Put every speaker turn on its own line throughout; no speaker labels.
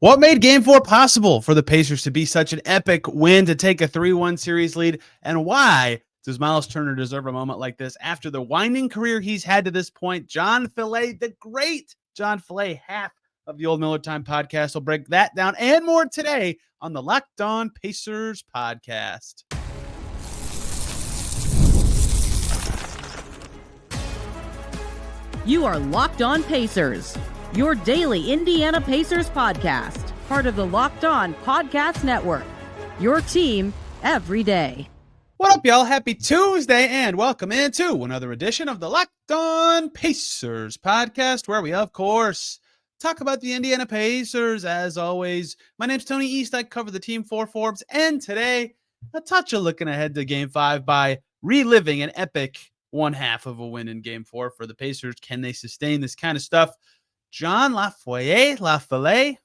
What made Game 4 possible for the Pacers to be such an epic win to take a 3-1 series lead? And why does Myles Turner deserve a moment like this after the winding career he's had to this point? John Fillette, the great John Fillette, half of the Old Miller Time podcast, will break that down and more today on the Locked On Pacers podcast.
You are Locked On Pacers, your daily Indiana Pacers podcast, part of the Locked On Podcast Network, your team every day.
What up, y'all? Happy Tuesday, and welcome into another edition of the Locked On Pacers podcast, where we, of course, talk about the Indiana Pacers. As always, my name's Tony East. I cover the team for Forbes, and today, a touch of looking ahead to Game 5 by reliving an epic one half of a win in Game 4 for the Pacers. Can they sustain this kind of stuff? John LaFollette,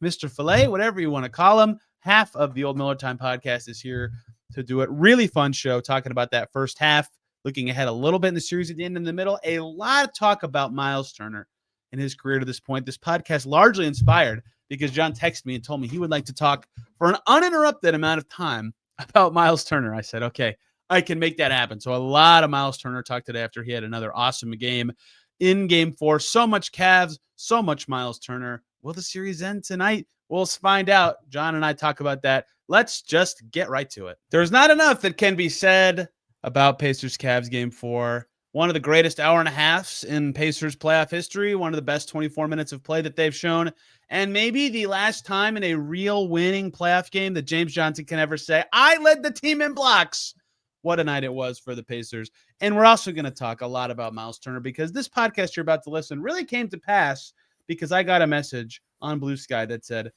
Mr. Fillette, whatever you want to call him, half of the Old Miller Time podcast is here to do it. Really fun show talking about that first half, looking ahead a little bit in the series at the end, in the middle. A lot of talk about Myles Turner and his career to this point. This podcast largely inspired because John texted me and told me he would like to talk for an uninterrupted amount of time about Myles Turner. I said, okay, I can make that happen. So a lot of Myles Turner talk today after he had another awesome game in Game 4. So much Cavs, so much Myles Turner. Will the series end tonight? We'll find out. John and I talk about that. Let's just get right to it. There's not enough that can be said about Pacers Cavs Game 4. One of the greatest hour and a halves in Pacers playoff history. One of the best 24 minutes of play that they've shown. And maybe the last time in a real winning playoff game that James Johnson can ever say, I led the team in blocks. What a night it was for the Pacers. And we're also going to talk a lot about Myles Turner because this podcast you're about to listen really came to pass because I got a message on Blue Sky that said,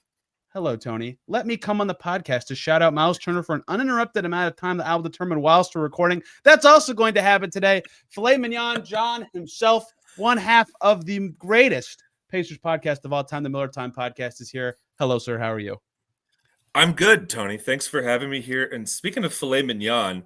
hello, Tony. Let me come on the podcast to shout out Myles Turner for an uninterrupted amount of time that I will determine whilst we're recording. That's also going to happen today. Filet mignon, John himself, one half of the greatest Pacers podcast of all time, the Miller Time podcast, is here. Hello, sir. How are you?
I'm good, Tony. Thanks for having me here. And speaking of filet mignon,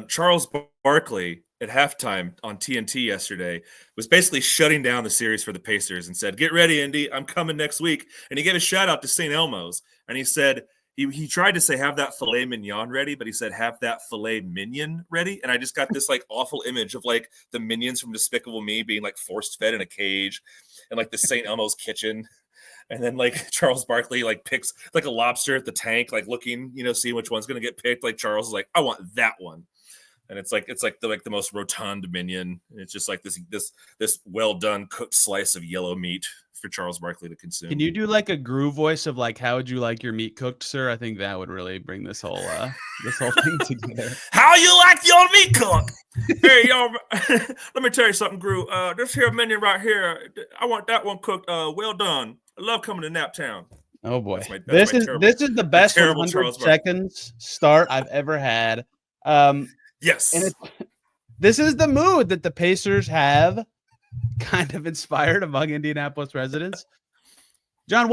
Charles Barkley at halftime on TNT yesterday was basically shutting down the series for the Pacers and said, get ready, Indy. I'm coming next week. And he gave a shout out to St. Elmo's. And he said, he tried to say, have that filet mignon ready, but he said, have that filet minion ready. And I just got this like awful image of like the minions from Despicable Me being like force fed in a cage and like the St. Elmo's kitchen. And then like Charles Barkley like picks like a lobster at the tank, like looking, seeing which one's going to get picked. Like Charles is like, I want that one. And it's like the most rotund minion. It's just like this well done cooked slice of yellow meat for Charles Barkley to consume.
Can you do like a Gru voice of like, how would you like your meat cooked, sir? I think that would really bring this whole thing together.
How you like your meat cooked? Hey, y'all, let me tell you something, Gru. This here minion right here, I want that one cooked. Well done. I love coming to Naptown.
Oh boy, this is the best 100 seconds start I've ever had.
Yes,
and this is the mood that the Pacers have kind of inspired among Indianapolis residents. John,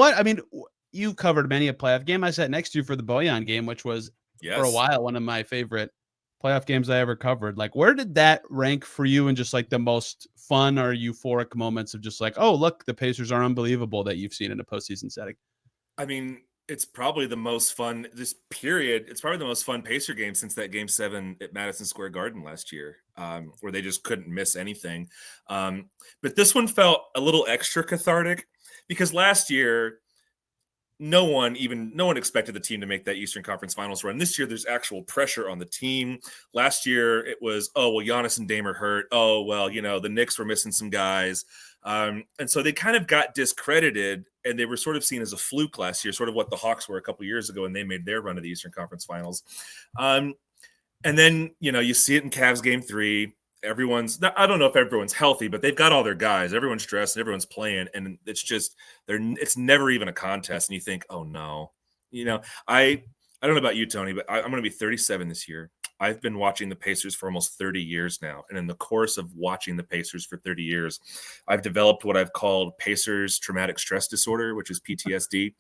you covered many a playoff game. I sat next to you for the Bojan game, which was for a while one of my favorite playoff games I ever covered. Like, where did that rank for you in just like the most fun or euphoric moments of just like, oh, look, the Pacers are unbelievable that you've seen in a postseason setting?
I mean, it's probably the most fun this period. It's probably the most fun Pacer game since that Game 7 at Madison Square Garden last year, where they just couldn't miss anything. But this one felt a little extra cathartic because last year, no one expected the team to make that Eastern Conference Finals run. This year, there's actual pressure on the team. Last year, it was, oh, well, Giannis and Dame are hurt. Oh, well, the Knicks were missing some guys. And so they kind of got discredited, and they were sort of seen as a fluke last year, sort of what the Hawks were a couple years ago, and they made their run to the Eastern Conference Finals. And then, you see it in Cavs Game 3. I don't know if everyone's healthy, but they've got all their guys. Everyone's dressed and everyone's playing. And it's just, it's never even a contest. And you think, oh no, I don't know about you, Tony, but I'm going to be 37 this year. I've been watching the Pacers for almost 30 years now. And in the course of watching the Pacers for 30 years, I've developed what I've called Pacers traumatic stress disorder, which is PTSD,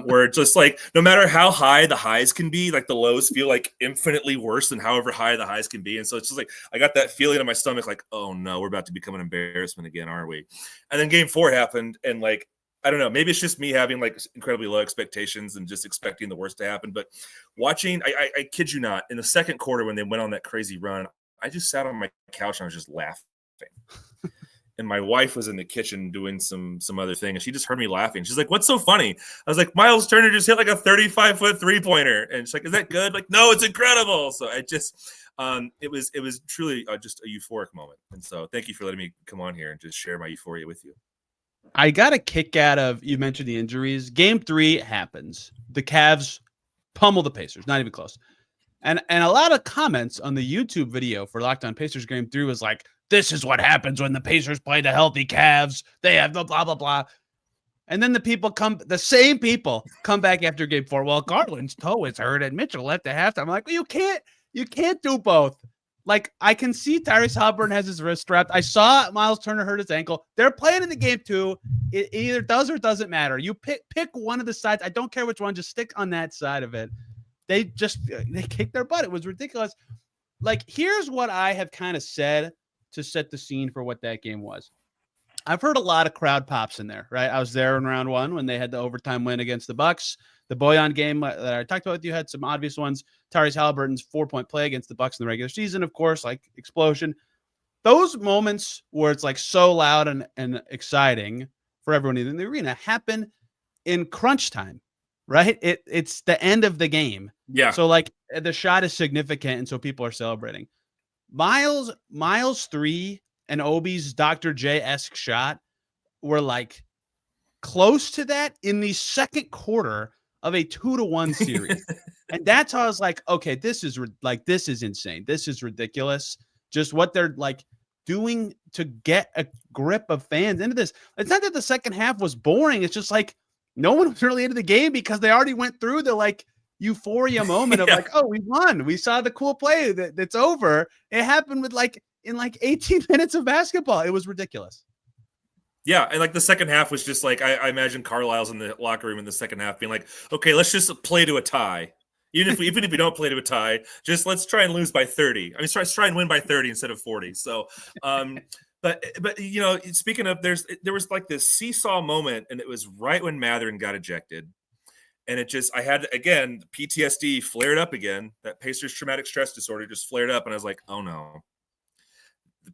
where it's just like, no matter how high the highs can be, like the lows feel like infinitely worse than however high the highs can be. And so it's just like, I got that feeling in my stomach, like, oh no, we're about to become an embarrassment again, aren't we? And then Game 4 happened. And like, I don't know. Maybe it's just me having like incredibly low expectations and just expecting the worst to happen. But watching, I kid you not, in the second quarter when they went on that crazy run, I just sat on my couch and I was just laughing. And my wife was in the kitchen doing some other thing, and she just heard me laughing. She's like, "What's so funny?" I was like, "Myles Turner just hit like a 35-foot 3-pointer," and she's like, "Is that good?" Like, no, it's incredible. So I just, it was truly just a euphoric moment. And so thank you for letting me come on here and just share my euphoria with you.
I got a kick out of, you mentioned the injuries. Game 3 happens. The Cavs pummel the Pacers, not even close. And a lot of comments on the YouTube video for Locked On Pacers Game 3 was like, this is what happens when the Pacers play the healthy Cavs. They have the blah, blah, blah. And then the same people come back after Game 4. Well, Garland's toe is hurt and Mitchell left at halftime. I'm like, well, you can't do both. Like, I can see Tyrese Haliburton has his wrist strapped. I saw Myles Turner hurt his ankle. They're playing in the game 2. It either does or doesn't matter. You pick one of the sides. I don't care which one. Just stick on that side of it. They kicked their butt. It was ridiculous. Like, here's what I have kind of said to set the scene for what that game was. I've heard a lot of crowd pops in there, right? I was there in round 1 when they had the overtime win against the Bucks. The Bojan game that I talked about with you had some obvious ones. Tyrese Haliburton's 4-point play against the Bucks in the regular season, of course, like explosion. Those moments where it's like so loud and exciting for everyone in the arena happen in crunch time, right? It's the end of the game.
Yeah.
So like the shot is significant, and so people are celebrating. Myles 3 and Obi's Dr. J-esque shot were like close to that in the second quarter of a 2-1 series. And that's how I was like, okay, this is insane. This is ridiculous. Just what they're like doing to get a grip of fans into this. It's not that the second half was boring. It's just like no one was really into the game because they already went through the like euphoria moment of like, oh, we won. We saw the cool play that's over. It happened with in 18 minutes of basketball. It was ridiculous.
Yeah, and like the second half was just like I imagine Carlisle's in the locker room in the second half being like, okay, let's just play to a tie. Even if we don't play to a tie, just let's try and lose by 30. I mean, let's try and win by 30 instead of 40. So, but you know, speaking of, there was like this seesaw moment, and it was right when Mathurin got ejected, and I had again PTSD flared up again. That Pacers traumatic stress disorder just flared up, and I was like, oh no.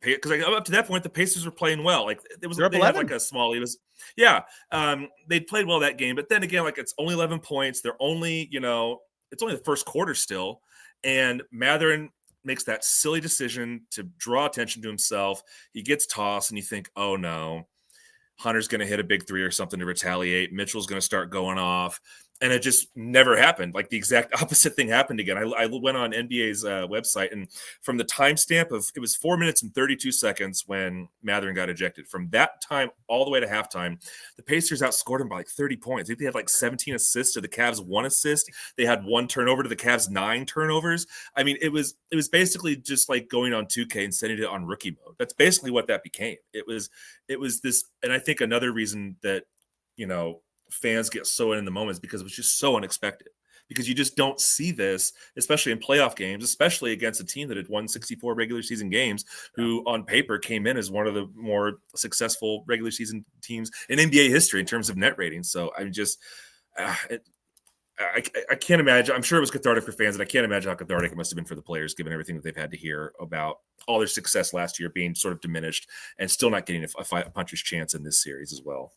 Because up to that point, the Pacers were playing well. Like they had like a small. It was they played well that game, but then again, like it's only 11 points. They're only it's only the first quarter still, and Mathurin makes that silly decision to draw attention to himself. He gets tossed, and you think, oh no, Hunter's going to hit a big 3 or something to retaliate. Mitchell's going to start going off. And it just never happened. Like the exact opposite thing happened again. I went on NBA's website, and from the timestamp of it was 4 minutes and 32 seconds when Mathurin got ejected. From that time all the way to halftime, the Pacers outscored him by like 30 points. I think they had like 17 assists to the Cavs 1 assist. They had 1 turnover to the Cavs 9 turnovers. I mean, it was basically just like going on 2K and setting it on rookie mode. That's basically what that became. It was this, and I think another reason that fans get so in the moments because it was just so unexpected, because you just don't see this, especially in playoff games, especially against a team that had won 64 regular season games, who on paper came in as one of the more successful regular season teams in NBA history in terms of net ratings. So I'm just, I can't imagine. I'm sure it was cathartic for fans, and I can't imagine how cathartic it must have been for the players, given everything that they've had to hear about all their success last year being sort of diminished and still not getting a puncher's chance in this series as well.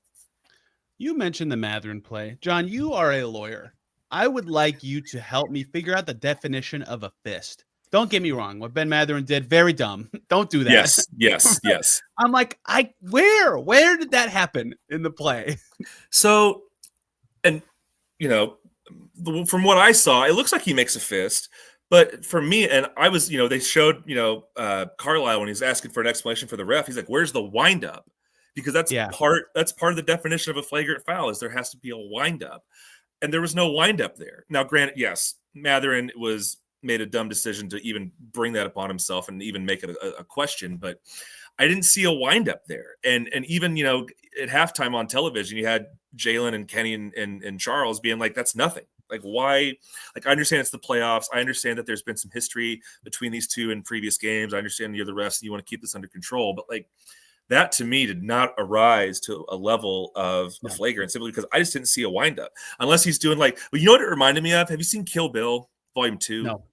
You mentioned the Mathurin play. John, you are a lawyer. I would like you to help me figure out the definition of a fist. Don't get me wrong. What Ben Mathurin did, very dumb. Don't do that.
Yes.
I'm like, where did that happen in the play?
So, and, from what I saw, it looks like he makes a fist. But for me, and I was, they showed, Carlisle when he was asking for an explanation for the ref. He's like, where's the windup? Because that's part of the definition of a flagrant foul is there has to be a windup, and there was no windup there. Now, granted, yes, Mathurin made a dumb decision to even bring that upon himself and even make it a question, but I didn't see a windup there. And even at halftime on television, you had Jalen and Kenny and Charles being like, "That's nothing." Like, why? Like, I understand it's the playoffs. I understand that there's been some history between these two in previous games. I understand you're the refs and you want to keep this under control, but like, that to me did not arise to a level of a
No.
flagrant, simply because I just didn't see a windup. Unless he's doing like, well, you know what it reminded me of? Have you seen Kill Bill Volume 2?
No.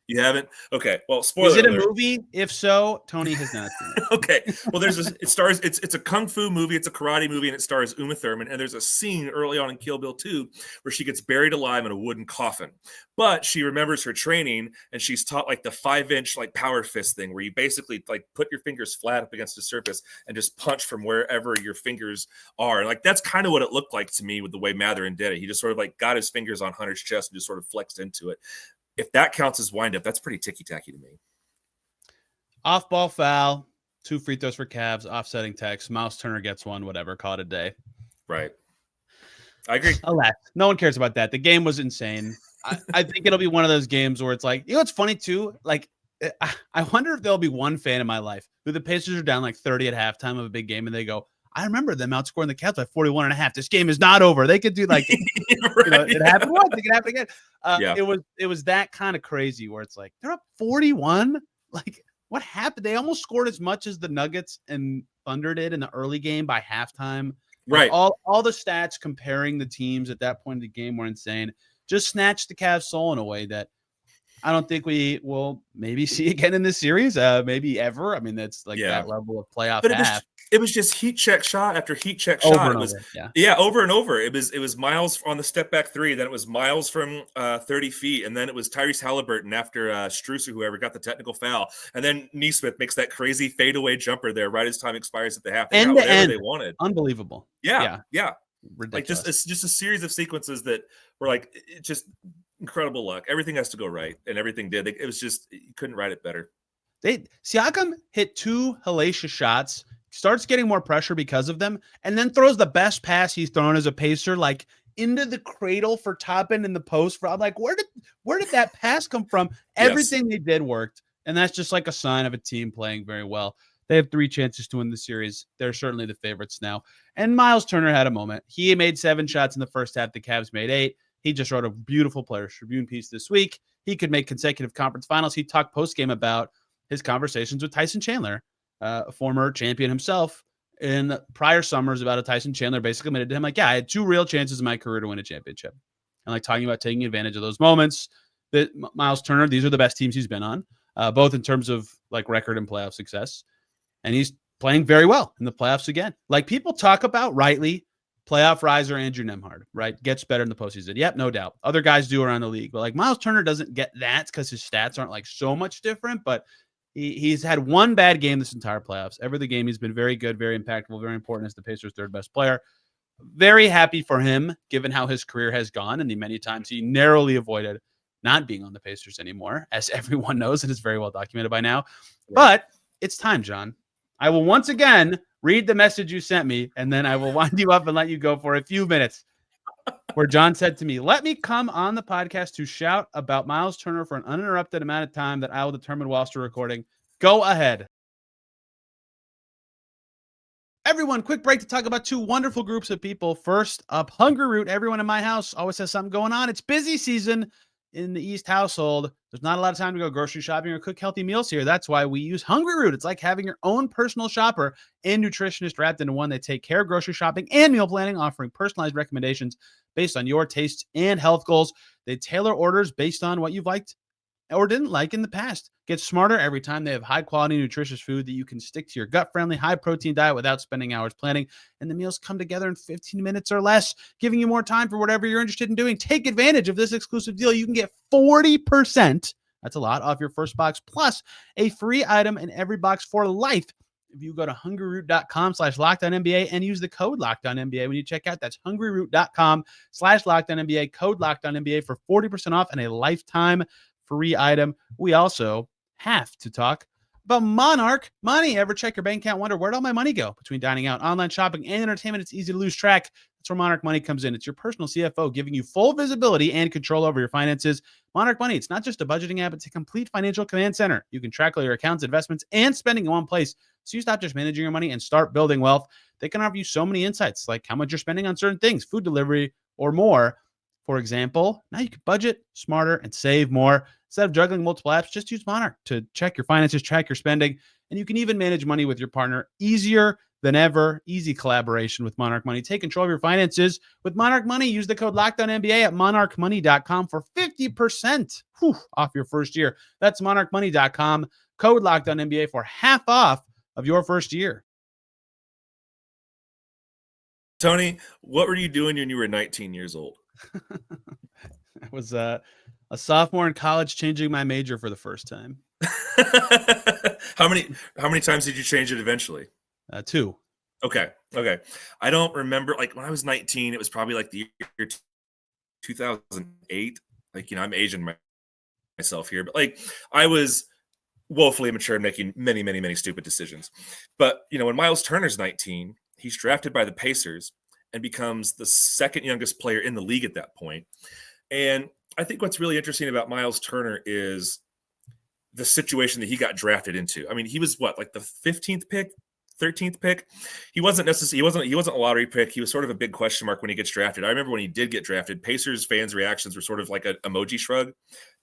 You haven't? Okay. Well, spoiler
Is it a
alert.
movie? If so, Tony has not seen it.
Okay. Well, it's a kung fu movie, it's a karate movie, and it stars Uma Thurman. And there's a scene early on in Kill Bill 2 where she gets buried alive in a wooden coffin. But she remembers her training, and she's taught like the 5-inch like power fist thing, where you basically like put your fingers flat up against the surface and just punch from wherever your fingers are. And like that's kind of what it looked like to me with the way Mathurin did it. He just sort of like got his fingers on Hunter's chest and just sort of flexed into it. If that counts as wind up, that's pretty ticky-tacky to me.
Off-ball foul, 2 free throws for Cavs, offsetting text. Myles Turner gets one, whatever, call it a day.
Right. I agree.
Alas, no one cares about that. The game was insane. I think it'll be one of those games where it's like, you know what's funny too? Like, I wonder if there'll be one fan in my life who the Pacers are down like 30 at halftime of a big game and they go, I remember them outscoring the Cavs by 41.5. This game is not over. They could do like,
Right.
it happened once. It could happen again.
Yeah.
It was that kind of crazy where it's like, they're up 41. Like, what happened? They almost scored as much as the Nuggets and Thunder did in the early game by halftime.
Right.
All the stats comparing the teams at that point in the game were insane. Just snatched the Cavs' soul in a way that I don't think we will maybe see again in this series, maybe ever. I mean, that's like that level of playoff
but
half.
It was just heat check shot after heat check
Over
shot.
and
It was
over,
over and over. It was Myles on the step back 3, then it was Myles from 30 feet, and then it was Tyrese Haliburton after Strus or whoever got the technical foul, and then Nesmith makes that crazy fadeaway jumper there right as time expires at the half. They got whatever they wanted.
Unbelievable.
Yeah.
Ridiculous.
Like just a series of sequences that were like just incredible luck. Everything has to go right, and everything did. It was just you couldn't write it better.
Siakam hit 2 hellacious shots, starts getting more pressure because of them, and then throws the best pass he's thrown as a Pacer, like into the cradle for Toppin in the post. I'm like, where did that pass come from? Everything they did worked, and that's just like a sign of a team playing very well. They have 3 chances to win the series. They're certainly the favorites now. And Myles Turner had a moment. He made 7 shots in the first half. The Cavs made 8. He just wrote a beautiful Players Tribune piece this week. He could make consecutive conference finals. He talked post-game about his conversations with Tyson Chandler, a former champion himself, in prior summers about a Tyson Chandler basically admitted to him, like, yeah, I had 2 real chances in my career to win a championship. And like talking about taking advantage of those moments. That Myles Turner, these are the best teams he's been on, both in terms of like record and playoff success. And he's playing very well in the playoffs again. Like people talk about rightly, playoff riser Andrew Nembhard, right? Gets better in the postseason. Yep, no doubt. Other guys do around the league. But like Myles Turner doesn't get that because his stats aren't like so much different. But he's had 1 bad game this entire playoffs. Every game he's been very good, very impactful, very important as the Pacers' 3rd best player. Very happy for him, given how his career has gone and the many times he narrowly avoided not being on the Pacers anymore, as everyone knows and is very well documented by now. Right. But it's time, John. I will once again read the message you sent me, and then I will wind you up and let you go for a few minutes, where John said to me, let me come on the podcast to shout about Myles Turner for an uninterrupted amount of time that I will determine whilst we're recording. Go ahead. Everyone, quick break to talk about 2 wonderful groups of people. First up, Hungryroot. Everyone in my house always has something going on. It's busy season in the East household. There's not a lot of time to go grocery shopping or cook healthy meals here. That's why we use Hungryroot. It's like having your own personal shopper and nutritionist wrapped into one. They take care of grocery shopping and meal planning, offering personalized recommendations based on your tastes and health goals. They tailor orders based on what you've liked or didn't like in the past. Get smarter every time. They have high-quality, nutritious food that you can stick to your gut-friendly, high-protein diet without spending hours planning. And the meals come together in 15 minutes or less, giving you more time for whatever you're interested in doing. Take advantage of this exclusive deal. You can get 40%, that's a lot, off your first box, plus a free item in every box for life if you go to hungryroot.com/LockedOnNBA and use the code LockedOnNBA when you check out. That's hungryroot.com/LockedOnNBA, code LockedOnNBA for 40% off and a lifetime free item. We also have to talk about Monarch Money. Ever check your bank account, wonder where'd all my money go? Between dining out, online shopping, and entertainment, it's easy to lose track. That's where Monarch Money comes in. It's your personal CFO giving you full visibility and control over your finances. Monarch Money, it's not just a budgeting app, it's a complete financial command center. You can track all your accounts, investments, and spending in one place, so you stop just managing your money and start building wealth. They can offer you so many insights, like how much you're spending on certain things, food delivery, or more. For example, now you can budget smarter and save more. Instead of juggling multiple apps, just use Monarch to check your finances, track your spending, And you can even manage money with your partner easier than ever. Easy collaboration with Monarch Money. Take control of your finances with Monarch Money. Use the code LOCKEDONNBA at monarchmoney.com for 50% off your first year. That's monarchmoney.com. Code LOCKEDONNBA for half off of your first year.
Tony, what were you doing when you were 19 years old?
I was a sophomore in college, changing my major for the first time.
How many times did you change it eventually?
2.
Okay. I don't remember. Like when I was 19, it was probably like the year 2008. Like, I'm aging myself here, but like I was woefully immature, making many, many, many stupid decisions. But when Myles Turner's 19, he's drafted by the Pacers and becomes the second youngest player in the league at that point. And I think what's really interesting about Myles Turner is the situation that he got drafted into. I mean, he was like the 15th pick, 13th pick. He wasn't a lottery pick. He was sort of a big question mark when he gets drafted. I remember when he did get drafted, Pacers fans' reactions were sort of like an emoji shrug.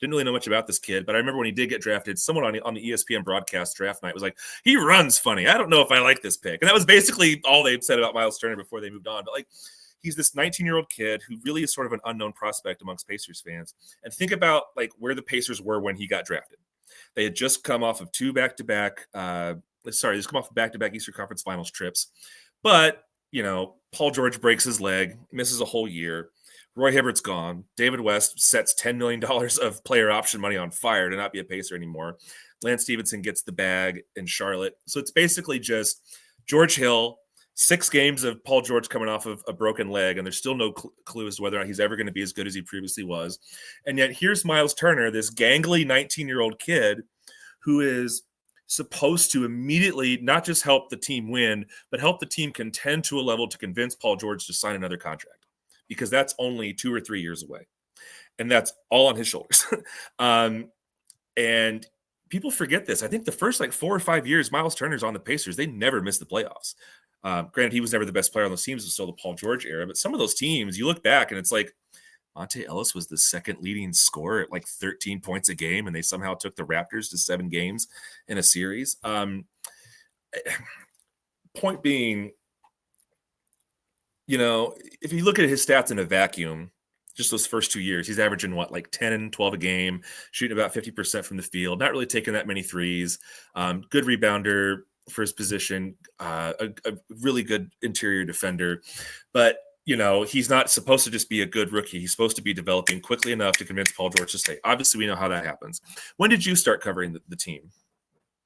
Didn't really know much about this kid, but I remember when he did get drafted, someone on the ESPN broadcast draft night was like, he runs funny. I don't know if I like this pick. And that was basically all they said about Myles Turner before they moved on. But like, he's this 19-year-old kid who really is sort of an unknown prospect amongst Pacers fans. And think about like where the Pacers were when he got drafted. They had just come off of back-to-back Eastern Conference Finals trips. But, Paul George breaks his leg, misses a whole year. Roy Hibbert's gone. David West sets $10 million of player option money on fire to not be a Pacer anymore. Lance Stevenson gets the bag in Charlotte. So it's basically just George Hill, 6 games of Paul George coming off of a broken leg, and there's still no clue as to whether or not he's ever going to be as good as he previously was. And yet here's Myles Turner, this gangly 19-year-old kid who is supposed to immediately not just help the team win, but help the team contend to a level to convince Paul George to sign another contract, because that's only 2 or 3 years away. And that's all on his shoulders. And people forget this. I think the first 4 or 5 years Myles Turner's on the Pacers, they never missed the playoffs. Granted, he was never the best player on those teams. It was still the Paul George era. But some of those teams, you look back and it's like Monte Ellis was the second leading scorer at 13 points a game, and they somehow took the Raptors to 7 games in a series. Point being, if you look at his stats in a vacuum, just those first 2 years, he's averaging 10 and 12 a game, shooting about 50% from the field, not really taking that many threes, good rebounder for his position, a really good interior defender. But, he's not supposed to just be a good rookie. He's supposed to be developing quickly enough to convince Paul George to stay. Obviously, we know how that happens. When did you start covering the team?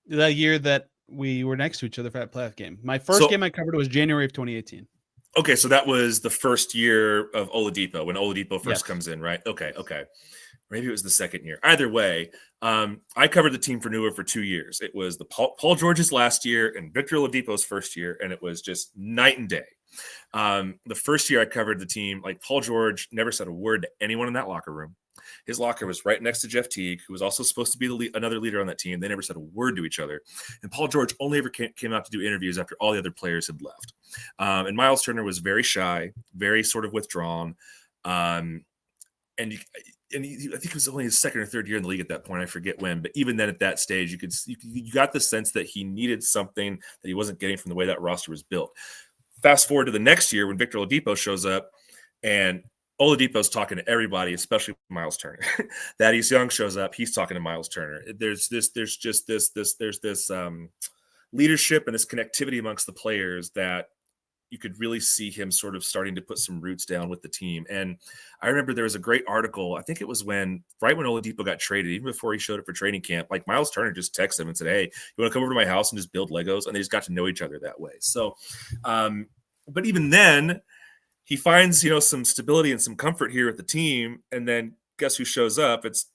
The year that we were next to each other for that playoff game. My first game I covered was January of 2018.
Okay, so that was the first year of Oladipo, when Oladipo first comes in, right? Okay. Maybe it was the second year. Either way, I covered the team for Newer for 2 years. It was the Paul George's last year and Victor Oladipo's first year, and it was just night and day. The first year I covered the team, Paul George never said a word to anyone in that locker room. His locker was right next to Jeff Teague, who was also supposed to be another leader on that team. They never said a word to each other. And Paul George only ever came out to do interviews after all the other players had left. And Myles Turner was very shy, very sort of withdrawn. And I think it was only his second or third year in the league at that point. I forget when, but even then at that stage, you got the sense that he needed something that he wasn't getting from the way that roster was built. Fast forward to the next year when Victor Oladipo shows up, and Oladipo's talking to everybody, especially Myles Turner. Thaddeus Young shows up, he's talking to Myles Turner. There's this leadership and this connectivity amongst the players that you could really see him sort of starting to put some roots down with the team. And I remember there was a great article. I think it was right when Oladipo got traded, even before he showed up for training camp, Myles Turner just texted him and said, "Hey, you want to come over to my house and just build Legos?" And they just got to know each other that way. So, but even then he finds, some stability and some comfort here with the team. And then guess who shows up? It's,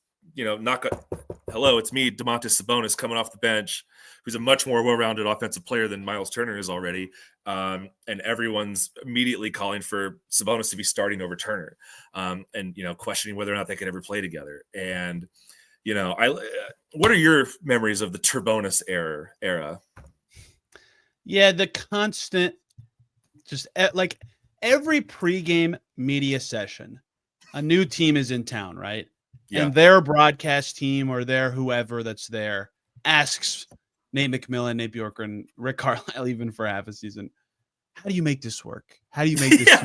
hello, it's me, Domantas Sabonis, coming off the bench, who's a much more well-rounded offensive player than Myles Turner is already. And everyone's immediately calling for Sabonis to be starting over Turner, and, questioning whether or not they could ever play together. And, what are your memories of the Turbonis era?
Yeah, the constant, just every pregame media session, a new team is in town, right? Yeah. And their broadcast team or their whoever that's there asks Nate McMillan, Nate Bjorkgren, Rick Carlisle, even for half a season. How do you make this work? How do you make this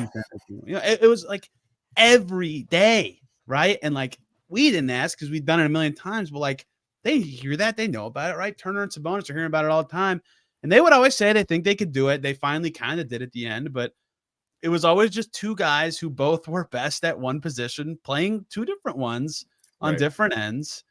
2 it was like every day, right? And like we didn't ask because we've done it a million times, but like they hear that, they know about it, right? Turner and Sabonis are hearing about it all the time. And they would always say they think they could do it. They finally kind of did at the end, but it was always just two guys who both were best at one position, playing two different ones on different ends.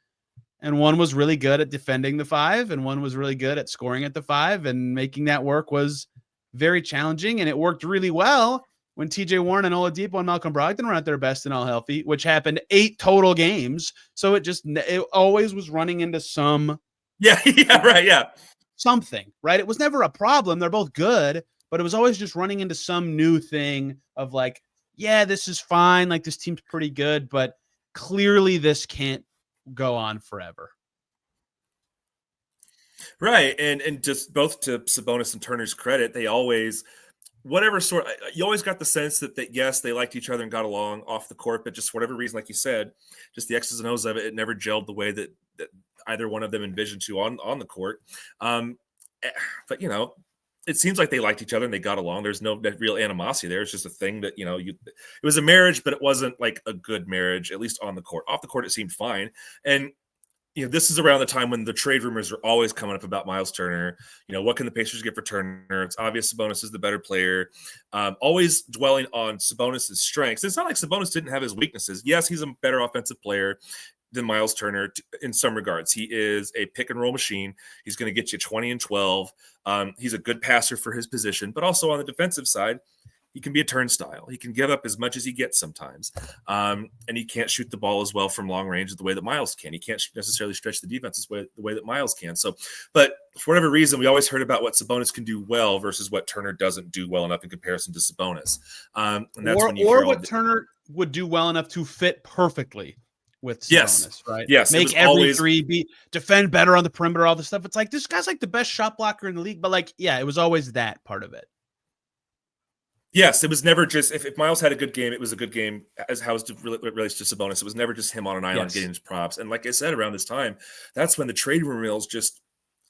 And one was really good at defending the 5, and one was really good at scoring at the 5, and making that work was very challenging. And it worked really well when TJ Warren and Oladipo and Malcolm Brogdon were at their best and all healthy, which happened 8 total games. So it always was running into some. Something, right? It was never a problem. They're both good, but it was always just running into some new thing of like, yeah, this is fine. Like this team's pretty good, but clearly this can't go on forever.
Right. And just both to Sabonis and Turner's credit, they always, you always got the sense that yes, they liked each other and got along off the court, but just for whatever reason, like you said, just the X's and O's of it never gelled the way that either one of them envisioned to on the court. But it seems like they liked each other and they got along. There's no real animosity there. It's just a thing that, it was a marriage, but it wasn't like a good marriage, at least on the court. Off the court, it seemed fine. And, this is around the time when the trade rumors are always coming up about Myles Turner. What can the Pacers get for Turner? It's obvious Sabonis is the better player. Always dwelling on Sabonis' strengths. It's not like Sabonis didn't have his weaknesses. Yes, he's a better offensive player than Myles Turner in some regards. He is a pick and roll machine. He's going to get you 20 and 12. He's a good passer for his position, but also on the defensive side, he can be a turnstile. He can give up as much as he gets sometimes. And he can't shoot the ball as well from long range the way that Myles can. He can't necessarily stretch the defense the way that Myles can. So, but for whatever reason, we always heard about what Sabonis can do well versus what Turner doesn't do well enough in comparison to Sabonis. And that's
or what Turner would do well enough to fit perfectly with Sabonis, right?
Yes.
Make every three, defend better on the perimeter, all this stuff. It's like, this guy's like the best shot blocker in the league, but like, yeah, it was always that part of it.
Yes, it was never just if Myles had a good game, it was a good game as how it relates to Sabonis. It was never just him on an island getting his props. And like I said, around this time, that's when the trade rumors just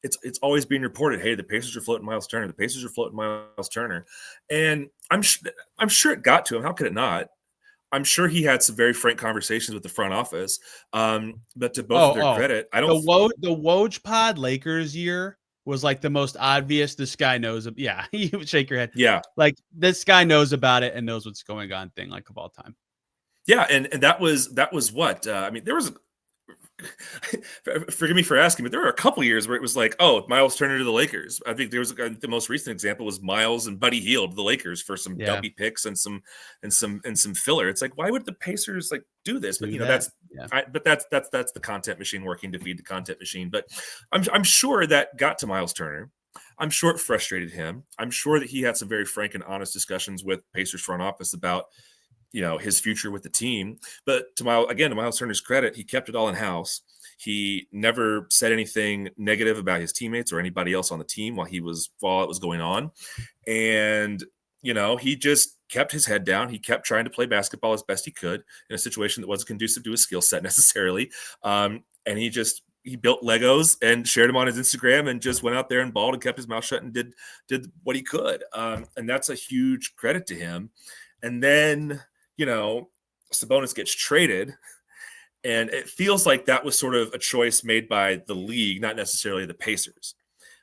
it's always being reported. Hey, the Pacers are floating Myles Turner. The Pacers are floating Myles Turner, and I'm sure it got to him. How could it not? I'm sure he had some very frank conversations with the front office. But to both of their credit, I don't.
The Woj Pod Lakers year was like the most obvious. This guy knows. Yeah, you would shake your head.
Yeah,
like this guy knows about it and knows what's going on. Thing like of all time.
Yeah, and that was what I mean. There was. Forgive me for asking, but there were a couple years where it was like, oh, Myles Turner to the Lakers. I think there was the most recent example was Myles and Buddy Hield to the Lakers for some dumpy picks and some filler. It's like, why would the Pacers like do this? But that's the content machine working to feed the content machine. But I'm sure that got to Myles Turner. I'm sure it frustrated him. I'm sure that he had some very frank and honest discussions with Pacers front office about his future with the team. But to Myles Turner's credit, he kept it all in house. He never said anything negative about his teammates or anybody else on the team while it was going on. And, he just kept his head down. He kept trying to play basketball as best he could in a situation that wasn't conducive to his skill set necessarily. And he built Legos and shared them on his Instagram and just went out there and balled and kept his mouth shut and did what he could. And that's a huge credit to him. And then, Sabonis gets traded, and it feels like that was sort of a choice made by the league, not necessarily the Pacers.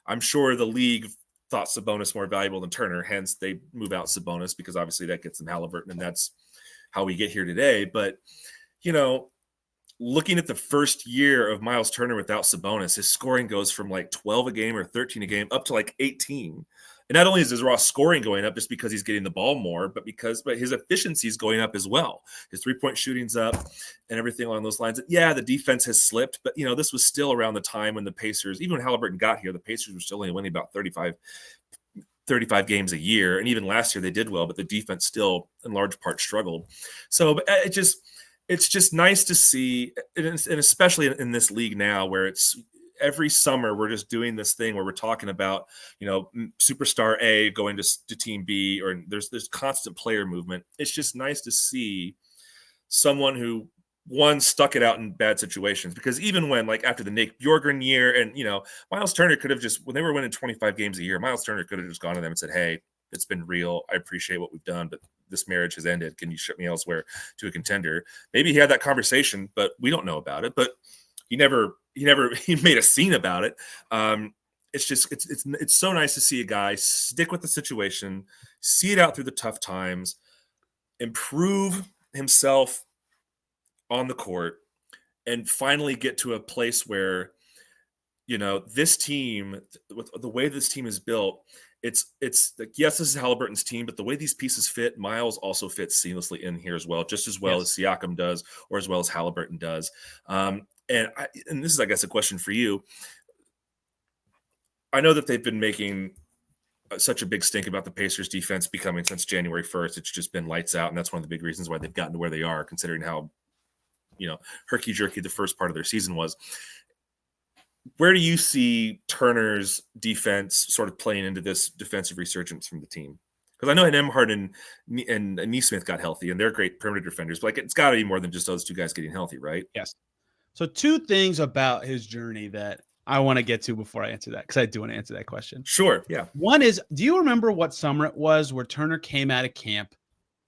I'm sure the league thought Sabonis more valuable than Turner, hence they move out Sabonis because obviously that gets them Haliburton, and that's how we get here today. But, looking at the first year of Myles Turner without Sabonis, his scoring goes from like 12 a game or 13 a game up to like 18. And not only is his raw scoring going up just because he's getting the ball more, but his efficiency is going up as well. His three-point shooting's up and everything along those lines. Yeah, the defense has slipped, but this was still around the time when the Pacers, even when Haliburton got here, the Pacers were still only winning about 35 games a year. And even last year they did well, but the defense still in large part struggled. So it's just nice to see, and especially in this league now where it's every summer we're just doing this thing where we're talking about, superstar A going to team B, or there's constant player movement. It's just nice to see someone who one, stuck it out in bad situations, because even when, like, after the Nate Bjorkgren year, and, you know, Myles Turner could have just, when they were winning 25 games a year, Myles Turner could have just gone to them and said, hey, it's been real. I appreciate what we've done, but this marriage has ended. Can you ship me elsewhere to a contender? Maybe he had that conversation, but we don't know about it. But he made a scene about it. It's just, it's so nice to see a guy stick with the situation, see it out through the tough times, improve himself on the court, and finally get to a place where, you know, this team, with the way this team is built, it's like, yes, this is Haliburton's team, but the way these pieces fit, Myles also fits seamlessly in here as well, just as well as Siakam does, or as well as Haliburton does. And this is, I guess, a question for you. I know that they've been making such a big stink about the Pacers defense becoming, since January 1st, it's just been lights out. And that's one of the big reasons why they've gotten to where they are, considering how, you know, herky-jerky the first part of their season was. Where do you see Turner's defense sort of playing into this defensive resurgence from the team? Because I know Nembhard and Nesmith got healthy, and they're great perimeter defenders. But, like, it's got to be more than just those two guys getting healthy, right?
Yes. So 2 things about his journey that I want to get to before I answer that, because I do want to answer that question.
Sure, yeah.
One is, do you remember what summer it was where Turner came out of camp,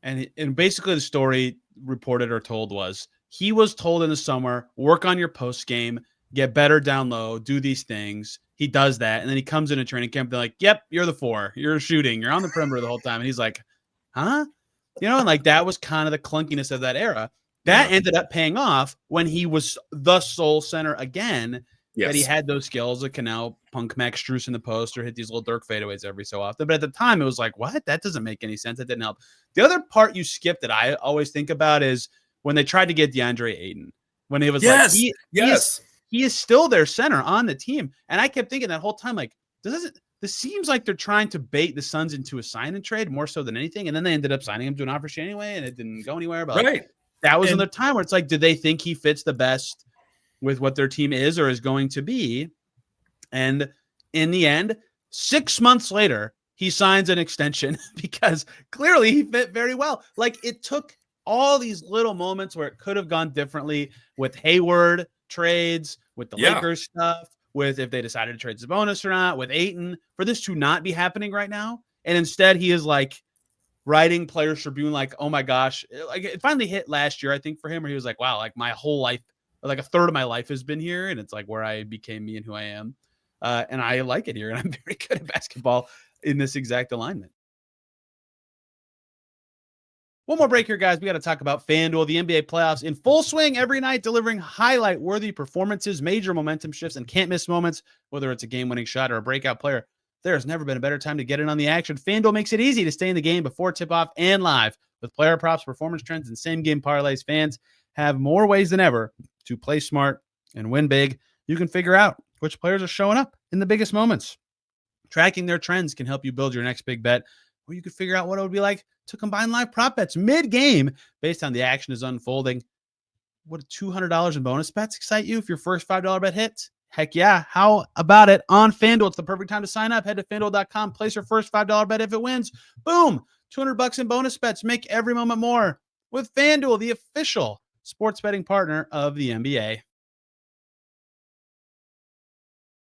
and basically the story reported or told was he was told in the summer, work on your post game, get better down low, do these things. He does that, and then he comes into training camp. They're like, yep, you're the 4. You're shooting. You're on the perimeter the whole time. And he's like, huh? You know, and like that was kind of the clunkiness of that era. That ended up paying off when he was the sole center again, that he had those skills that can now punk Max Strus in the post or hit these little Dirk fadeaways every so often. But at the time, it was like, what? That doesn't make any sense. That didn't help. The other part you skipped that I always think about is when they tried to get DeAndre Ayton, when it was like, he is still their center on the team. And I kept thinking that whole time, like, this seems like they're trying to bait the Suns into a sign and trade more so than anything. And then they ended up signing him to an offer sheet anyway, and it didn't go anywhere. But like, that was another time where it's like, did they think he fits the best with what their team is or is going to be? And in the end, 6 months later, he signs an extension because clearly he fit very well. Like, it took all these little moments where it could have gone differently with Hayward trades, with the Lakers stuff, with if they decided to trade Sabonis or not, with Ayton, for this to not be happening right now. And instead he is like writing Players Tribune like, oh my gosh, like it finally hit last year, I think, for him, where he was like, wow, like my whole life, like a third of my life has been here, and it's like where I became me and who I am. And I like it here, and I'm very good at basketball in this exact alignment. One more break here, guys. We got to talk about FanDuel, the NBA playoffs in full swing every night, delivering highlight-worthy performances, major momentum shifts, and can't-miss moments, whether it's a game-winning shot or a breakout player. There's never been a better time to get in on the action. FanDuel makes it easy to stay in the game before tip-off and live. With player props, performance trends, and same-game parlays, fans have more ways than ever to play smart and win big. You can figure out which players are showing up in the biggest moments. Tracking their trends can help you build your next big bet, or you could figure out what it would be like to combine live prop bets mid-game based on the action is unfolding. Would $200 in bonus bets excite you if your first $5 bet hits? Heck yeah. How about it on FanDuel? It's the perfect time to sign up. Head to FanDuel.com. Place your first $5 bet. If it wins, boom, $200 in bonus bets. Make every moment more with FanDuel, the official sports betting partner of the NBA.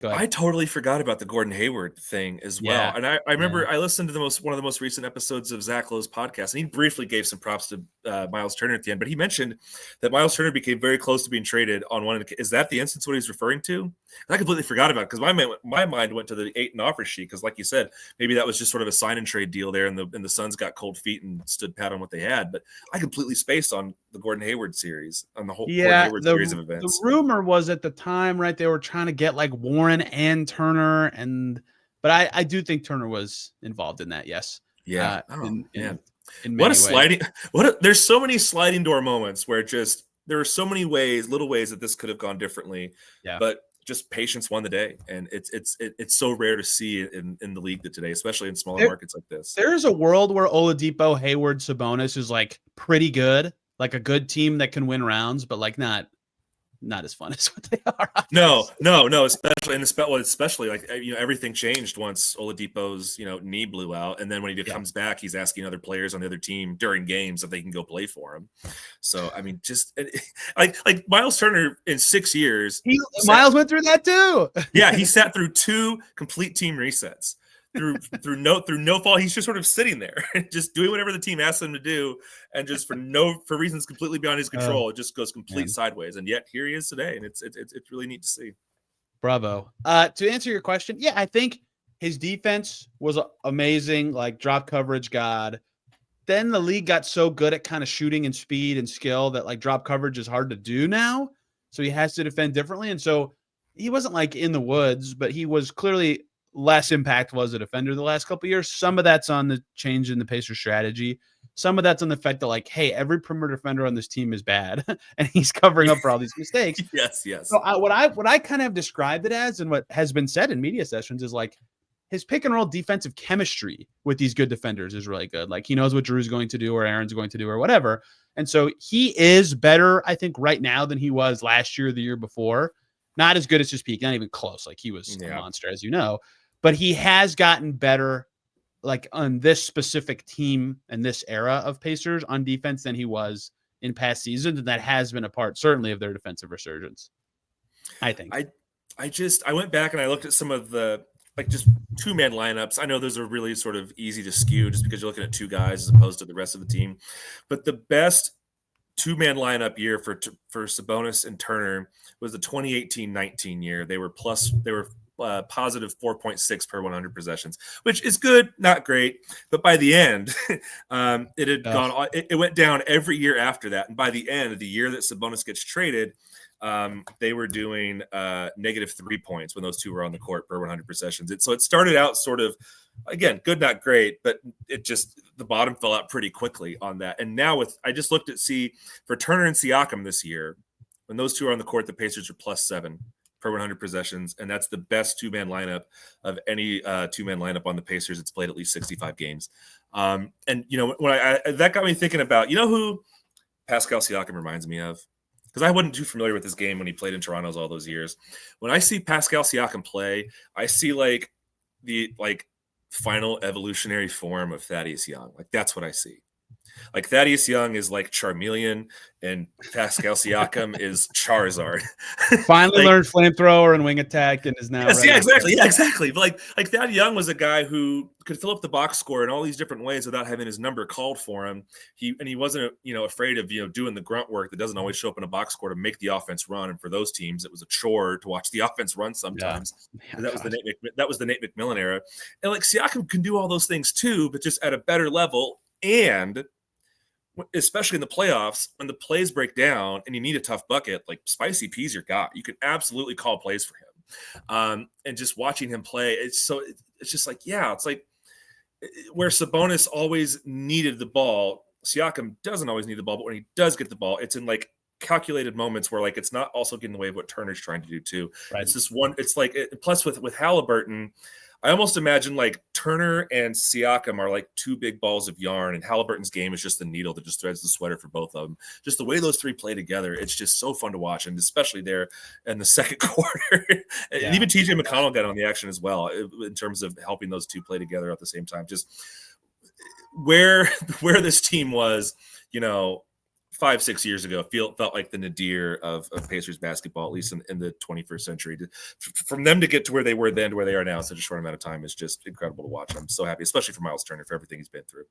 I totally forgot about the Gordon Hayward thing as well.
Yeah.
And I remember I listened to one of the most recent episodes of Zach Lowe's podcast, and he briefly gave some props to Myles Turner at the end, but he mentioned that Myles Turner became very close to being traded on one. Is that the instance what he's referring to? And I completely forgot about it because my mind went to the Ayton offer sheet because, like you said, maybe that was just sort of a sign and trade deal there, and the Suns got cold feet and stood pat on what they had. But I completely spaced on the Gordon Hayward series, on the whole Gordon Hayward series of events.
The rumor was at the time, right, they were trying to get like Warren and Turner, but I do think Turner was involved in that. Yes.
Yeah.
In
what a sliding! There's so many sliding door moments where just there are so many little ways that this could have gone differently. Yeah. But just patience won the day, and it's so rare to see in the league today, especially in smaller markets like this.
There's a world where Oladipo, Hayward, Sabonis is like pretty good, like a good team that can win rounds, but like not not as fun as what they are.
No, especially like, everything changed once Oladipo's, knee blew out. And then when he comes back, he's asking other players on the other team during games if they can go play for him. So, I mean, just like Myles Turner in 6 years.
Myles went through that too.
Yeah. He sat through 2 complete team resets. Through no fault. He's just sort of sitting there, just doing whatever the team asks him to do, and just for reasons completely beyond his control, it just goes sideways. And yet here he is today, and it's really neat to see.
Bravo. To answer your question, yeah, I think his defense was amazing, like drop coverage god. Then the league got so good at kind of shooting and speed and skill that like drop coverage is hard to do now. So he has to defend differently, and so he wasn't like in the woods, but he was clearly less impactful as a defender the last couple of years. Some of that's on the change in the Pacers strategy. Some of that's on the fact that, like, hey, every perimeter defender on this team is bad, and he's covering up for all these mistakes.
Yes.
So what I kind of described it as, and what has been said in media sessions, is like his pick and roll defensive chemistry with these good defenders is really good. Like he knows what Drew's going to do or Aaron's going to do or whatever. And so he is better, I think, right now than he was last year or the year before. Not as good as his peak, not even close. Like he was a monster, as you know. But he has gotten better, like on this specific team and this era of Pacers on defense than he was in past seasons. And that has been a part, certainly, of their defensive resurgence, I think.
I went back and I looked at some of the, like, just 2-man lineups. I know those are really sort of easy to skew just because you're looking at 2 guys as opposed to the rest of the team. But the best 2-man lineup year for Sabonis and Turner was the 2018-19 year. They were positive 4.6 per 100 possessions, which is good, not great. But by the end, it had gone. It went down every year after that. And by the end of the year that Sabonis gets traded, they were doing negative 3 points when those two were on the court per 100 possessions. So it started out sort of, again, good, not great, but the bottom fell out pretty quickly on that. And now I just looked at for Turner and Siakam this year, when those two are on the court, the Pacers are +7 per 100 possessions, and that's the best 2-man lineup of any 2-man lineup on the Pacers. It's played at least 65 games. And when that got me thinking about, who Pascal Siakam reminds me of, because I wasn't too familiar with this game when he played in Toronto's all those years. When I see Pascal Siakam play, I see like the final evolutionary form of Thaddeus Young. Like that's what I see. Like Thaddeus Young is like Charmeleon, and Pascal Siakam is Charizard.
Finally learned flamethrower and wing attack, and is now ready.
Yeah, exactly. But like Thad Young was a guy who could fill up the box score in all these different ways without having his number called for him. He wasn't afraid of doing the grunt work that doesn't always show up in a box score to make the offense run. And for those teams, it was a chore to watch the offense run sometimes. Yeah. That was the Nate McMillan era. And like Siakam can do all those things too, but just at a better level. And especially in the playoffs, when the plays break down and you need a tough bucket, like Spicy P's your guy. You can absolutely call plays for him. And just watching him play, it's just like, it's like where Sabonis always needed the ball, Siakam doesn't always need the ball, but when he does get the ball, it's in like calculated moments where like it's not also getting in the way of what Turner's trying to do too. Right. It's this one. It's like plus with Haliburton, I almost imagine like Turner and Siakam are like 2 big balls of yarn, and Haliburton's game is just the needle that just threads the sweater for both of them. Just the way those 3 play together, it's just so fun to watch, and especially there in the second quarter. And even TJ McConnell got on the action as well in terms of helping those 2 play together at the same time. Just where this team was, 5-6 years ago, felt like the nadir of Pacers basketball, at least in the 21st century. From them to get to where they were then to where they are now in such a short amount of time is just incredible to watch. I'm so happy, especially for Myles Turner, for everything he's been through.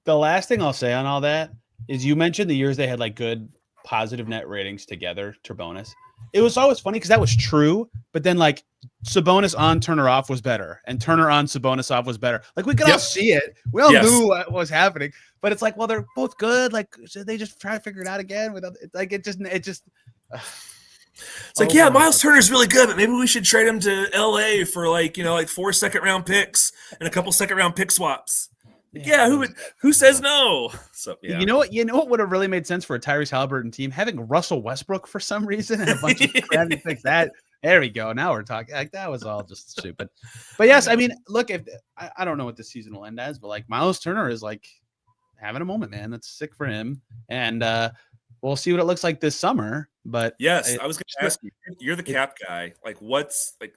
The last thing I'll say on all that is you mentioned the years they had like good positive net ratings together, Turbonis. It was always funny because that was true, but then like Sabonis on Turner off was better, and Turner on Sabonis off was better. Like we could all see it. We all knew what was happening, but it's like, well, they're both good. Like should they just try to figure it out again? Without like it just. It's
like, Myles Turner's really good, but maybe we should trade him to LA for like 4 second-round picks and a couple second-round pick swaps. Who says no? So
you know what would have really made sense for a Tyrese Haliburton team, having Russell Westbrook for some reason and a bunch of crappy picks. There we go. Now we're talking. Like that was all just stupid. But yes, I mean, look, if I don't know what this season will end as, but like Myles Turner is like having a moment, man. That's sick for him. And we'll see what it looks like this summer. But
yes, I was going to ask you. You're the cap guy. Like, what's like?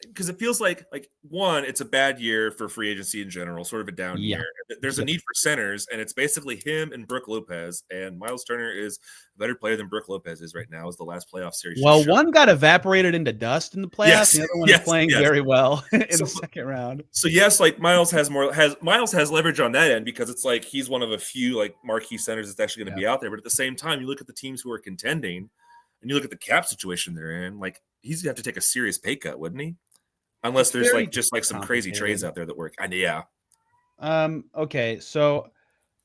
Because it feels like one, it's a bad year for free agency in general, sort of a down year. There's a need for centers, and it's basically him and Brooke Lopez. And Myles Turner is a better player than Brooke Lopez is right now. Is the last playoff series?
Well, one got evaporated into dust in the playoffs.
Yes,
the other one is playing very well in the second round.
So yes, like Myles has leverage on that end because it's like he's one of a few like marquee centers that's actually going to be out there. But at the same time, you look at the teams who are contending, and you look at the cap situation they're in. Like he's going to have to take a serious pay cut, wouldn't he? Unless there's like some crazy trades out there that work. Yeah.
Okay, so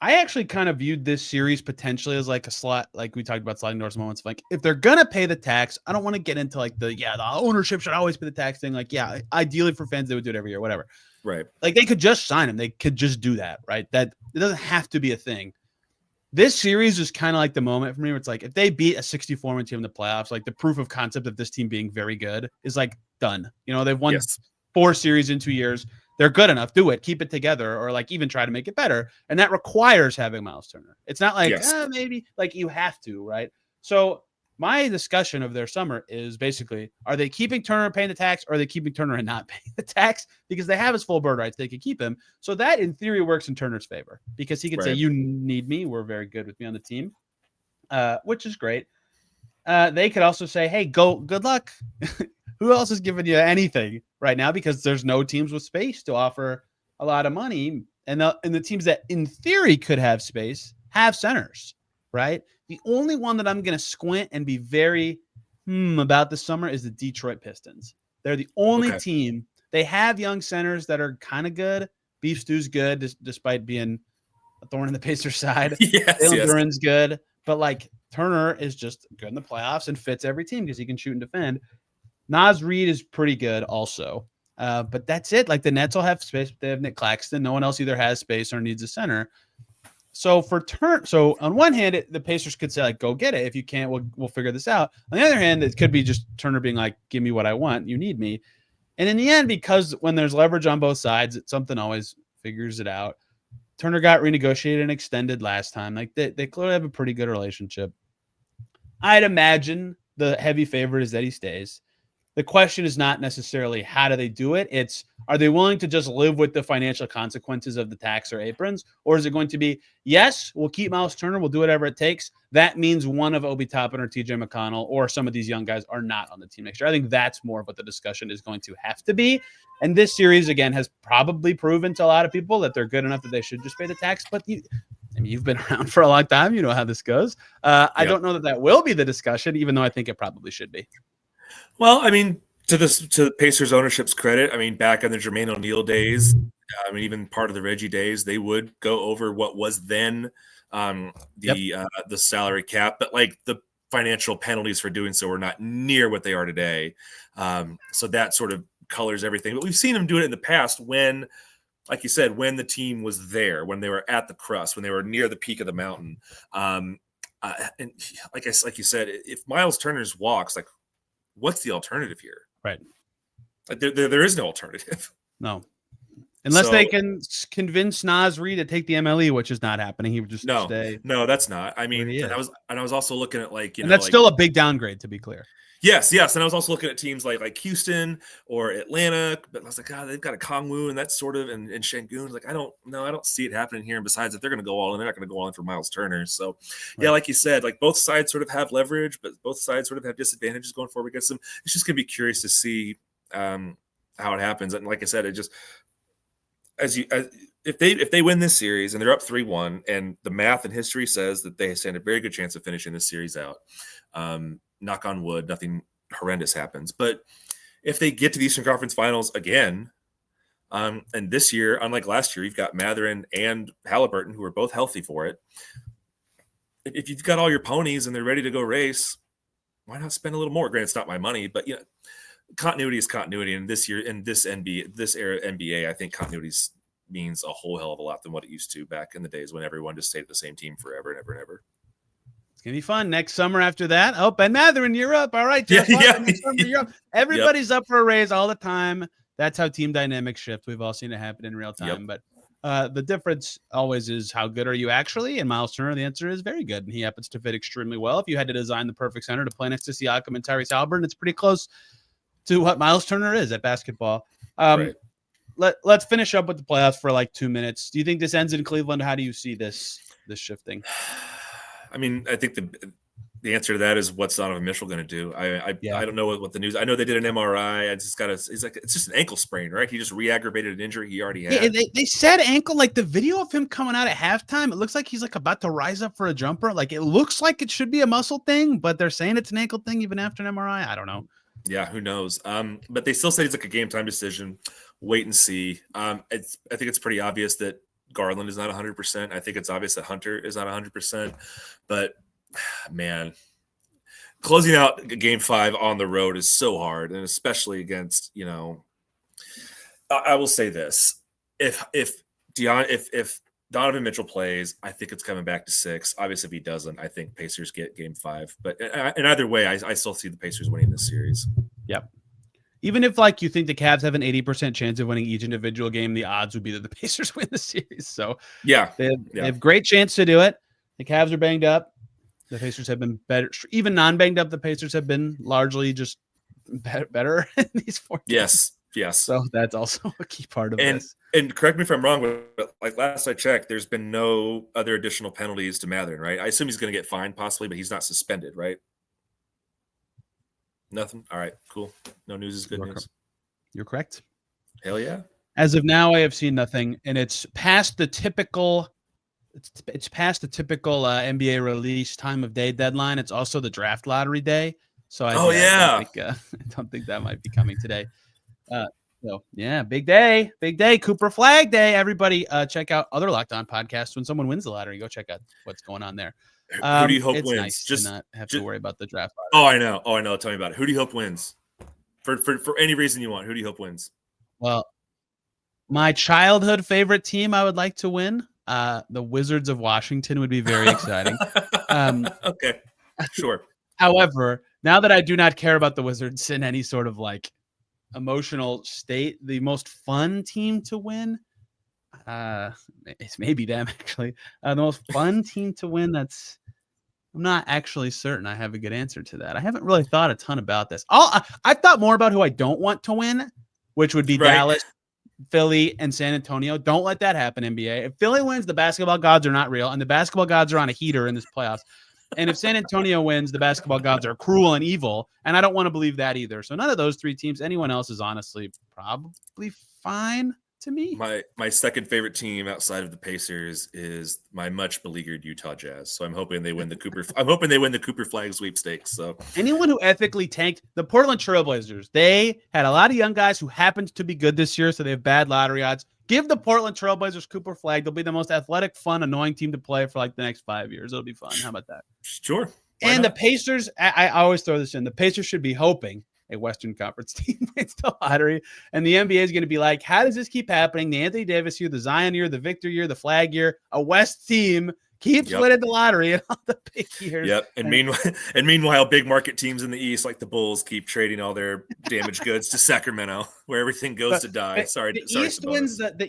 I actually kind of viewed this series potentially as like a slot, like we talked about sliding doors moments. Like if they're gonna pay the tax, I don't want to get into like the ownership should always pay the tax thing. Like, yeah, ideally for fans, they would do it every year, whatever.
Right.
Like they could just sign him. They could just do that, right? That it doesn't have to be a thing. This series is kind of like the moment for me where it's like if they beat a 64-win team in the playoffs, like the proof of concept of this team being very good is like done. You know, they've won 4 series in 2 years. They're good enough. Do it. Keep it together, or like even try to make it better. And that requires having Myles Turner. It's not like maybe like you have to, right? So my discussion of their summer is basically: are they keeping Turner and paying the tax, or are they keeping Turner and not paying the tax because they have his full bird rights? They can keep him. So that in theory works in Turner's favor because he can say, "You need me. We're very good with me on the team," which is great. They could also say, "Hey, good luck." Who else is giving you anything right now? Because there's no teams with space to offer a lot of money. And the teams that in theory could have space have centers, right? The only one that I'm going to squint and be very about this summer is the Detroit Pistons. They're the only team. They have young centers that are kind of good. Beef Stew's good, despite being a thorn in the Pacers' side. Duran's good. But like Turner is just good in the playoffs and fits every team because he can shoot and defend. Naz Reid is pretty good also. But that's it. Like the Nets will have space. They have Nick Claxton. No one else either has space or needs a center. So so on one hand, the Pacers could say like, go get it. If you can't, we'll figure this out. On the other hand, it could be just Turner being like, give me what I want. You need me. And in the end, because when there's leverage on both sides, something always figures it out. Turner got renegotiated and extended last time. Like they clearly have a pretty good relationship. I'd imagine the heavy favorite is that he stays. The question is not necessarily how do they do it. It's, are they willing to just live with the financial consequences of the tax or aprons? Or is it going to be, yes, we'll keep Myles Turner. We'll do whatever it takes. That means one of Obi Toppin or TJ McConnell or some of these young guys are not on the team next year. I think that's more of what the discussion is going to have to be. And this series, again, has probably proven to a lot of people that they're good enough that they should just pay the tax. But you've been around for a long time. You know how this goes. I don't know that will be the discussion, even though I think it probably should be.
Well, I mean, to the Pacers ownership's credit, I mean, back in the Jermaine O'Neal days, I mean, even part of the Reggie days, they would go over what was then the salary cap, but like the financial penalties for doing so were not near what they are today. So that sort of colors everything. But we've seen them do it in the past when, like you said, when the team was there, when they were at the crust, when they were near the peak of the mountain. And like you said, if Myles Turner's walks, like, what's the alternative here?
Right.
Like there is no alternative.
No. Unless they can convince Naz Reid to take the MLE, which is not happening. He would just stay. No,
that's not. I mean, and I was also looking at
that's still a big downgrade, to be clear.
Yes. And I was also looking at teams like Houston or Atlanta, but I was like, they've got a Kongwu and that's sort of and Şengün. Like, I don't see it happening here. And besides, if they're going to go all in, they're not going to go all in for Myles Turner. So, like you said, like both sides sort of have leverage, but both sides sort of have disadvantages going forward against them. It's just going to be curious to see how it happens. And like I said, it just if they win this series and they're up 3-1, and the math and history says that they stand a very good chance of finishing this series out. Knock on wood, nothing horrendous happens. But if they get to the Eastern Conference Finals again, and this year, unlike last year, you've got Mathurin and Haliburton, who are both healthy for it. If you've got all your ponies and they're ready to go race, why not spend a little more? Granted, it's not my money, but continuity is continuity. And this year, in this era NBA, I think continuity means a whole hell of a lot than what it used to back in the days when everyone just stayed at the same team forever and ever and ever.
It's going to be fun next summer after that. Oh, Ben Mathurin, you're up. All right. Next summer, you're up. Everybody's up for a raise all the time. That's how team dynamics shift. We've all seen it happen in real time. But The difference always is how good are you actually? And Myles Turner, the answer is very good. And he happens to fit extremely well. If you had to design the perfect center to play next to Siakam and Tyrese Haliburton, it's pretty close to what Myles Turner is at basketball.
Right.
Let's finish up with the playoffs for like 2 minutes. Do you think this ends in Cleveland? How do you see this shifting?
I mean, I think the answer to that is what's Donovan Mitchell going to do? I don't know what the news. I know they did an MRI. I just got he's like, it's just an ankle sprain, right? He just re-aggravated an injury he already had.
Yeah, they said ankle. Like the video of him coming out at halftime, it looks like he's like about to rise up for a jumper. Like it looks like it should be a muscle thing, but they're saying it's an ankle thing even after an MRI. I don't know.
Yeah, who knows? But they still say it's like a game time decision. Wait and see. I think it's pretty obvious that Garland is not 100%. I think it's obvious that Hunter is not 100%. But man, closing out game 5 on the road is so hard, and especially against, I will say this: if Donovan Mitchell plays, I think it's coming back to 6. Obviously, if he doesn't, I think Pacers get game 5. But in either way, I still see the Pacers winning this series.
Yep. Even if like you think the Cavs have an 80% chance of winning each individual game, the odds would be that the Pacers win the series. So
yeah,
they have great chance to do it. The Cavs are banged up. The Pacers have been better. Even non-banged up, the Pacers have been largely just better in these 4 games.
Yes.
So that's also a key part of this.
And correct me if I'm wrong, but like last I checked, there's been no other additional penalties to Mathurin, right? I assume he's going to get fined possibly, but he's not suspended, right? Nothing. All right, cool. No news is good news.
You're correct.
Hell yeah.
As of now, I have seen nothing, and it's past the typical. It's past the typical NBA release time of day deadline. It's also the draft lottery day. So I don't think that might be coming today. So yeah, big day, Cooper Flag Day. Everybody, check out other Locked On podcasts. When someone wins the lottery, go check out what's going on there.
Who do you hope
it's
wins?
Nice to not have to worry about the draft
lottery. Oh, I know. Tell me about it. Who do you hope wins? For any reason you want, who do you hope wins?
Well, my childhood favorite team I would like to win. The Wizards of Washington would be very exciting.
Okay, sure.
However, now that I do not care about the Wizards in any sort of like emotional state, the most fun team to win, it's maybe them actually. The most fun team to win. I'm not actually certain I have a good answer to that. I haven't really thought a ton about this. I've thought more about who I don't want to win, which would be Dallas, Philly, and San Antonio. Don't let that happen, NBA. If Philly wins, the basketball gods are not real, and the basketball gods are on a heater in this playoffs. And if San Antonio wins, the basketball gods are cruel and evil, and I don't want to believe that either. So none of those 3 teams, anyone else is honestly probably fine to me.
My second favorite team outside of the Pacers is my much beleaguered Utah Jazz. So I'm hoping they win the Cooper Flag sweepstakes. So
anyone who ethically tanked the Portland Trailblazers, they had a lot of young guys who happened to be good this year, so they have bad lottery odds. Give the Portland Trailblazers Cooper Flag. They'll be the most athletic, fun, annoying team to play for like the next 5 years. It'll be fun. How about that?
Sure.
And the Pacers, I always throw this in. The Pacers should be hoping a Western Conference team wins the lottery. And the NBA is going to be like, how does this keep happening? The Anthony Davis year, the Zion year, the Victor year, the Flag year, a West team keeps winning the lottery in all the big years.
Yep. And meanwhile, big market teams in the East, like the Bulls, keep trading all their damaged goods to Sacramento, where everything goes to die. The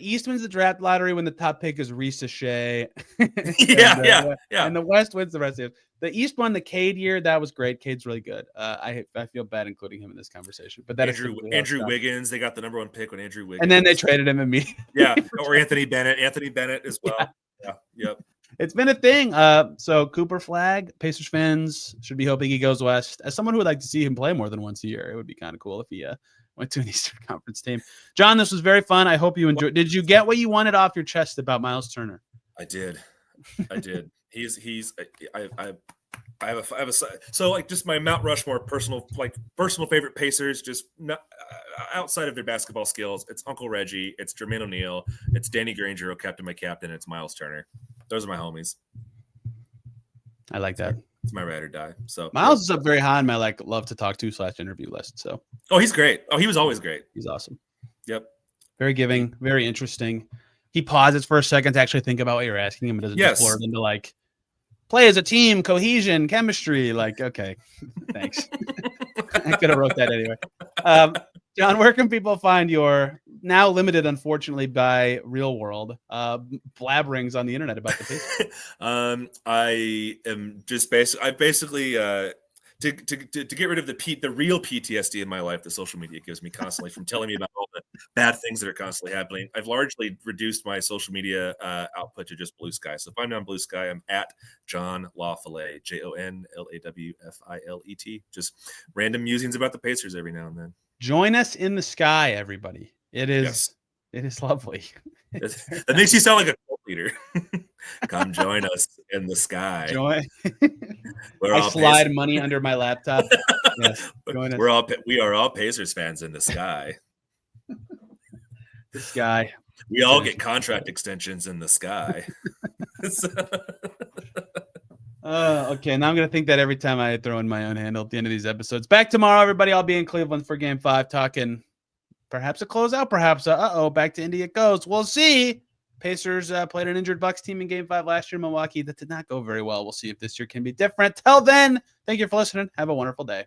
East wins
the draft lottery when the top pick is Risa Shea.
Yeah.
And the West wins the rest of it. The East won the Cade year. That was great. Cade's really good. I feel bad including him in this conversation. But that
Andrew Wiggins, they got the number 1 pick when Andrew Wiggins.
And then they traded him immediately.
Yeah. Or Anthony Bennett as well. Yeah. Yep.
It's been a thing. So Cooper Flag, Pacers fans should be hoping he goes west. As someone who would like to see him play more than once a year, it would be kind of cool if he went to an Eastern Conference team. John, this was very fun. I hope you enjoyed. Did you get what you wanted off your chest about Myles Turner?
I did. I have a so like just my Mount Rushmore personal favorite Pacers, just not outside of their basketball skills. It's Uncle Reggie, it's Jermaine O'Neal, it's Danny Granger, captain, my captain, it's Myles Turner. Those are my homies.
I like that.
It's my ride or die. So
Myles is up very high on my love to talk to / interview list. So
he's great. He was always great.
He's awesome.
Yep.
Very giving, very interesting. He pauses for a second to actually think about what you're asking him. It doesn't just blur into like play as a team, cohesion, chemistry. Like, okay, thanks. I could have wrote that anyway. John, where can people find your now limited, unfortunately, by real world blabberings on the internet about the Pacers.
I am just basically to get rid of the real PTSD in my life that social media gives me constantly from telling me about all the bad things that are constantly happening. I've largely reduced my social media output to just Blue Sky. So if I'm on Blue Sky, I'm at John LaFollette, JonLawFilet. Just random musings about the Pacers every now and then.
Join us in the sky, everybody. It is.
Yes.
It is lovely.
That makes you sound like a cult leader. Come join us in the sky.
I slide money under my laptop. Yes, join us.
We are all Pacers fans in the sky.
The sky.
We all get contract extensions in the sky.
Okay, now I'm going to think that every time I throw in my own handle at the end of these episodes. Back tomorrow, everybody. I'll be in Cleveland for Game 5 talking perhaps a closeout, perhaps back to Indy it goes. We'll see. Pacers played an injured Bucks team in Game 5 last year in Milwaukee. That did not go very well. We'll see if this year can be different. Till then, thank you for listening. Have a wonderful day.